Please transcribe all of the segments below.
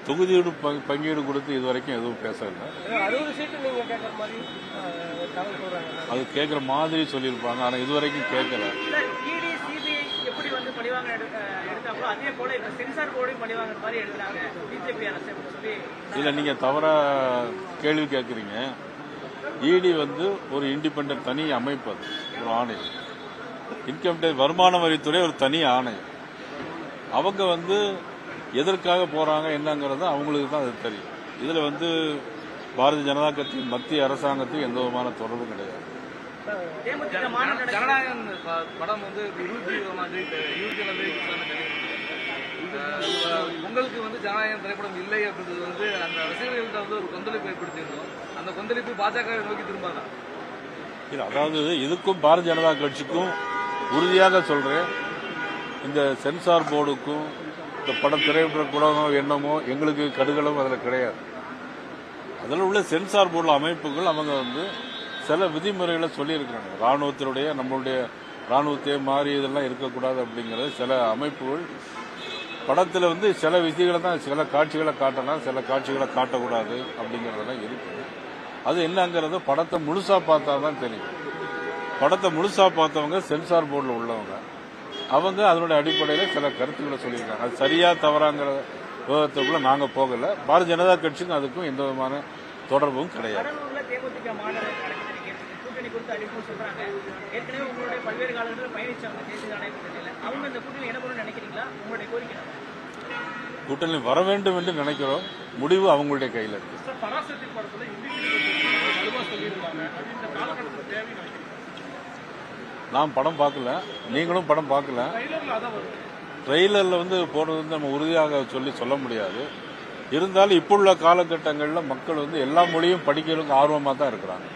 தொகுதியோடு பங்கீடு கொடுத்து இதுவரைக்கும் எதுவும் பேசல. 60 சீட்டு நீங்க கேட்கற மாதிரி அது கேட்கற மாதிரி சொல்லியிருப்பாங்க. ஆனா இதுவரைக்கும் கேட்கல. இடி சிபிஐ எப்படி வந்து பழிவாங்க எடுத்தாங்களோ அதே போல இப்ப சென்சார் போர்டையும் பழிவாங்க மாதிரி எடுத்தாங்க பிஜேபி அரசு சொல்லி. இல்ல, நீங்க தவறா கேள்வி கேட்கறீங்க. இடி வந்து ஒரு இண்டிபெண்டன்ட் தனி அமைப்பு, அது ஒரு ஆணையம். இன்கம் டேக்ஸ் வருமான வரித்துறை ஒரு தனி ஆணையம். அவங்க வந்து எதற்காக போறாங்க என்னங்கிறது அவங்களுக்கு தான் அது தெரியும். இதுல வந்து பாரதிய ஜனதா கட்சி மத்திய அரசாங்கத்துக்கு எந்த விதமான தொடர்பும் கிடையாது. ஜனநாயகம் படம் வந்து உங்களுக்கு வந்து ஜனநாயகம் திரைப்படம் இல்லை அப்படின்றது வந்து அந்த ரசிகர்கள்ட்ட வந்து ஒரு கொந்தளிப்பு ஏற்படுத்தியிருந்தோம். அந்த கொந்தளிப்பு பாஜக நோக்கி திரும்பாதான் இல்ல, அதாவது இதுக்கும் பாரதிய ஜனதா கட்சிக்கும் உறுதியாக சொல்றேன், இந்த சென்சார் போர்டுக்கும் இந்த படம் திரைப்படக்கூடமோ என்னமோ எங்களுக்கு கடுகளும் அதில் கிடையாது. அதில் உள்ள சென்சார் போர்டு அமைப்புகள் அவங்க வந்து சில விதிமுறைகளை சொல்லியிருக்கிறாங்க. ராணுவத்தினுடைய நம்மளுடைய ராணுவத்தை மாறி இதெல்லாம் இருக்கக்கூடாது அப்படிங்கிறது சில அமைப்புகள் படத்தில் வந்து சில விதிகளை தான், சில காட்சிகளை காட்டலாம், சில காட்சிகளை காட்டக்கூடாது அப்படிங்கறதெல்லாம் இருக்குது. அது என்னங்கிறது படத்தை முழுசா பார்த்தா தான் தெரியும். படத்தை முழுசா பார்த்தவங்க சென்சார் போர்டில் உள்ளவங்க, அவங்க அதனுடைய அடிப்படையில் சில கருத்துக்களை சொல்லியிருக்காங்க. அது சரியா தவறாங்கிற விவாதத்துக்குள்ள நாங்க போகல. பாரதிய ஜனதா கட்சிக்கும் அதுக்கும் எந்த விதமான தொடர்பும் கிடையாது. கூட்டணி குறித்து அறிவிப்பு சொல்றாங்க. ஏற்கனவே உங்களுடைய பல்வேறு காலங்களில் பயணிச்சவங்க தேசிய ஜனநாயக கூட்டணியில் அவங்க இந்த கூட்டணி என்ன பண்ணணும்னு நினைக்கிறீங்களா? உங்களுடைய கோரிக்கை கூட்டணி வர வேண்டும் என்று நினைக்கிறோம். முடிவு அவங்களுடைய கையில் இருக்கு. பராசக்தி படத்துல சொல்லியிருக்காங்க. நான் படம் பார்க்கல, நீங்களும் படம் பார்க்கல. ட்ரெய்லர்ல வந்து போடுறது வந்து நம்ம உறுதியாக சொல்ல முடியாது. இருந்தாலும் இப்போ உள்ள காலகட்டங்களில் மக்கள் வந்து எல்லா மொழியும் படிக்கிறதுக்கு ஆர்வமாக தான் இருக்கிறாங்க.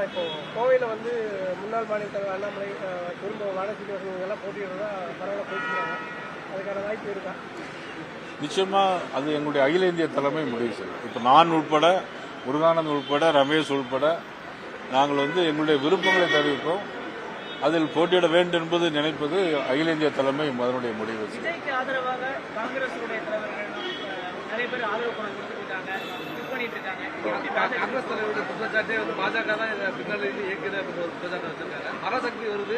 இப்போ கோவையில் வந்து முன்னாள் மாநில தலைவர் அண்ணாமலை திரும்ப வானசீனிவாசன் எல்லாம் போட்டியிடுறதா பரவாயில்ல போயிட்டுருக்காங்க. அதுக்கான வாய்ப்பு இருக்கா? நிச்சயமா அது எங்களுடைய அகில இந்திய தலைமை முடிவு செய்யும். இப்போ நான் உட்பட, முருகானந்த் உட்பட, ரமேஷ் உட்பட நாங்கள் வந்து எங்களுடைய விருப்பங்களை தெரிவிப்போம். அதில் போட்டியிட வேண்டும் என்பது நினைப்பது அகில இந்திய தலைமை அதனுடைய முடிவு. விஜய்க்கு ஆதரவாக காங்கிரஸ் நிறைய பேர் ஆதரவு கொடுத்துருக்காங்க, பண்ணிட்டு இருக்காங்க. காங்கிரஸ் தலைவருடைய குற்றச்சாட்டே வந்து பாஜக தான் பின்னாடி இயக்குது அப்படின்ற ஒரு குற்றச்சாட்டு வச்சிருக்காங்க. பராசக்தி வருது,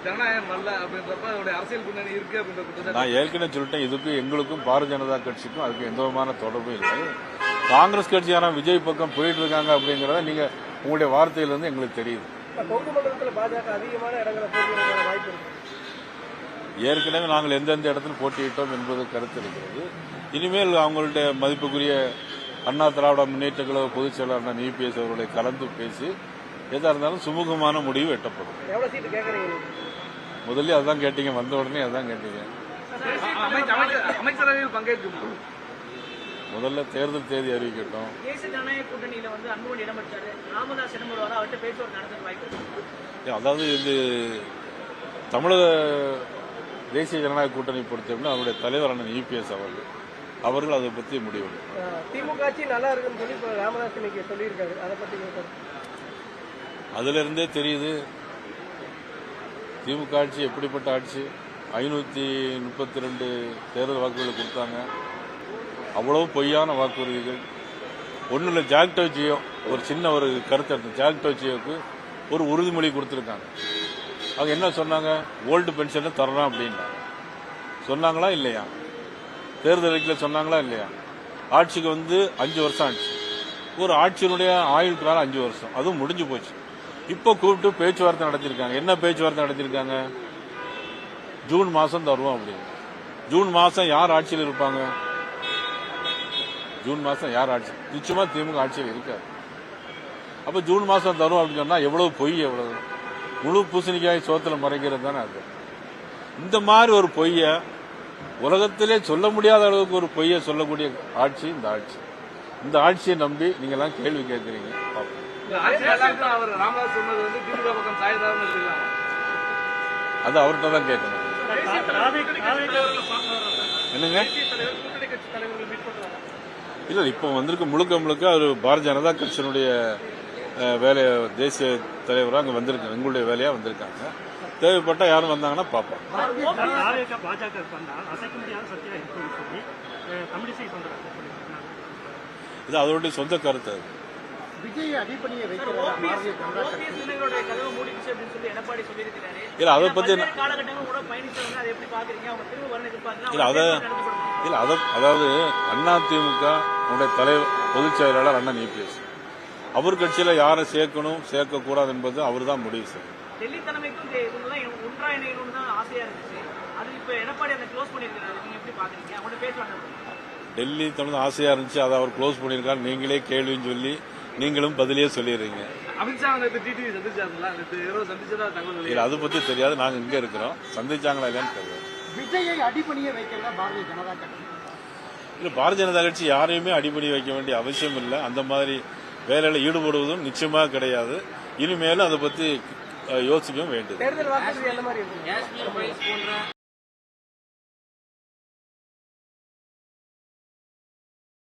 ஜனநாயகம் அல்ல அப்படின்றப்ப அதோட அரசியல் பின்னணி இருக்கு அப்படின்ற குற்றச்சாட்டு. நான் ஏற்கனவே சொல்லிட்டேன், இதுக்கும் எங்களுக்கும் பாரதிய ஜனதா கட்சிக்கும் அதுக்கு எந்த விதமான தொடர்பும் இல்லை. காங்கிரஸ் கட்சியான விஜய் பக்கம் போயிட்டு இருக்காங்க அப்படிங்கறத நீங்க உங்களுடைய வார்த்தையிலிருந்து எங்களுக்கு தெரியுது. கொங்கு மண்டலத்தில் பாஜக அதிகமான இடங்களை போட்டியிட வாய்ப்பு இருக்கு. ஏற்கனவே நாங்கள் எந்தெந்த இடத்துல போட்டியிட்டோம் என்பது கருத்து இருக்கிறது. இனிமேல் அவங்களுடைய மதிப்புக்குரிய அண்ணா திராவிட முன்னேற்ற கழக பொதுச் செயலாளர் இபிஎஸ் அவர்களை கலந்து பேசி எதா இருந்தாலும் சுமூகமான முடிவு எட்டப்படும். எவ்வளவு சீட்டு கேட்கறீங்க? முதல்ல அதான் கேட்டீங்க, வந்த உடனே அதான் கேட்டீங்க. அமைச்சரவையில் பங்கேற்கும் முதல்ல தேர்தல் தேதி அறிவிக்கட்டும். தேசிய ஜனநாயக கூட்டணியில வந்து அன்புமணி இடம்பெற்றாரு, ராமதாஸ் இடம்பெறுவாரா, அவர்கிட்ட பேச்சுவார்த்தை நடத்த வாய்ப்பு இருக்கு. அதாவது இது தமிழக தேசிய ஜனநாயக கூட்டணி பொறுத்தவரை அவருடைய தலைவர் அண்ணன் இபிஎஸ் அவர்கள் அதை பற்றி முடிவு. திமுக ஆட்சி நல்லா இருக்குன்னு சொல்லி இப்போ ராமதாஸ் இன்னைக்கு சொல்லியிருக்காரு. அதை பற்றி அதுல இருந்தே தெரியுது திமுக ஆட்சி எப்படிப்பட்ட ஆட்சி. 532 தேர்தல் வாக்குறுதிகளை கொடுத்தாங்க. அவ்வளவு பொய்யான வாக்குறுதிகள். ஒன்றும் இல்லை, ஜாக்டோஜியோ ஒரு சின்ன ஒரு கருத்து, ஜாக்டோஜியோக்கு ஒரு உறுதிமொழி கொடுத்துருக்காங்க. அவங்க என்ன சொன்னாங்க? ஓல்டு பென்ஷனை தரலாம் அப்படின்னா சொன்னாங்களா இல்லையா? தேர்தல் அறிக்கையில் சொன்னாங்களா இல்லையா? ஆட்சிக்கு வந்து 5 வருஷம் ஆச்சு. ஒரு ஆட்சியினுடைய ஆயுள் காலம் 5 வருஷம், அதுவும் முடிஞ்சு போச்சு. இப்போ கூப்பிட்டு பேச்சுவார்த்தை நடத்திருக்காங்க. என்ன பேச்சுவார்த்தை நடத்திருக்காங்க? ஜூன் மாசம் தருவோம் அப்படின்னு. ஜூன் மாசம் யார் ஆட்சியில் இருப்பாங்க? ஜூன் மாசம் யார் ஆட்சி? நிச்சயமா திமுக ஆட்சியில் இருக்காது. அப்ப ஜூன் மாசம் தரும் அப்படின்னு சொன்னா எவ்வளவு பொய், எவ்வளவு முழு பூசணிக்காய் சோத்துல மறைக்கிறது தானே அது. இந்த மாதிரி ஒரு பொய்ய உலகத்திலே சொல்ல முடியாத அளவுக்கு ஒரு பொய்ய சொல்லக்கூடிய ஆட்சி இந்த ஆட்சி. இந்த ஆட்சியை நம்பி நீங்க எல்லாம் கேள்வி கேட்கறீங்க. அது அவர்கிட்ட தான் கேட்கணும். என்னங்க? இல்ல, இப்ப வந்திருக்க முழுக்க முழுக்க ஒரு பாரதிய ஜனதா கட்சியினுடைய வேலை, தேசிய தலைவராக அங்க வந்திருக்காங்க. எங்களுடைய வேலையா வந்திருக்காங்க. தேவைப்பட்டா யாரும் வந்தாங்கன்னா பாப்போம். தமிழிசை சொல்றாங்க. இது அதோடைய சொந்த கருத்து அது. விஜய் அடிப்படையை வைக்கிறதா பாரதிய ஜனதா கட்சி? ஓபிஎஸ் சின்னங்களுடைய கதவு மூடிடுச்சு அப்படின்னு சொல்லி எடப்பாடி சொல்லியிருக்கிறாரு. இல்ல அதை பத்தி பல்வேறு காலகட்டங்கள் கூட பயணிச்சவங்க அதை எப்படி பாக்குறீங்க? அவங்க திரும்ப வரணும் எதிர்பார்க்கலாம். இல்ல அதாவது அதிமுக தலைவர் பொதுச் செயலாளர் அண்ணன் இபிஎஸ் அவர் கட்சியில யாரை சேர்க்கணும் சேர்க்க கூடாது என்பது அவர் தான் முடிவு செய்யும். டெல்லி தலைமைக்கும் இவங்கெல்லாம் ஒன்றா இணையணும்னு தான் ஆசையா இருந்துச்சு. அது இப்ப எடப்பாடி அதை க்ளோஸ் பண்ணிருக்காரு. நீங்க எப்படி பாக்குறீங்க? அவங்களோட பேச்சுவாங்க. டெல்லி தமிழ் ஆசையா இருந்துச்சு, அதை அவர் க்ளோஸ் பண்ணியிருக்காரு. நீங்களே கேள்வின்னு சொல்லி நீங்களும் பதிலே சொல்லிடுறீங்க. அமித்ஷா நேற்று டிடிவி சந்திச்சாங்களா? நேற்று இரவு சந்திச்சதா தகவல் இல்ல அதை பத்தி தெரியாது. நாங்க இங்க இருக்கிறோம். சந்திச்சாங்களா இல்லையான்னு தெரியாது. விஜயை அடிப்படையை வைக்கிறதா பாரதிய ஜனதா கட்சி? இல்ல பாரதிய ஜனதா கட்சி யாரையுமே அடிப்படை வைக்க வேண்டிய அவசியம் இல்லை. அந்த மாதிரி வேலையில ஈடுபடுவதும் நிச்சயமாக கிடையாது. இனிமேலும் அதை பத்தி யோசிக்கவும் வேண்டியது. தேர்தல் வாக்குறுதி என்ன மாதிரி இருக்கு?